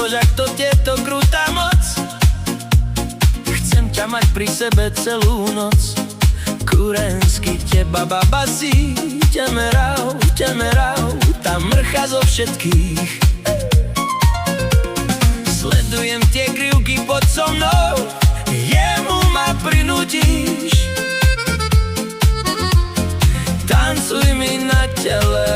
Božak, to tieto krutá moc. Chcem ťa mať pri sebe celú noc. Kurensky teba babasí, ťamerau, tá mrcha zo všetkých. Sledujem tie krivky pod so mnou, jemu ma prinútiš. Tancuj mi na tele.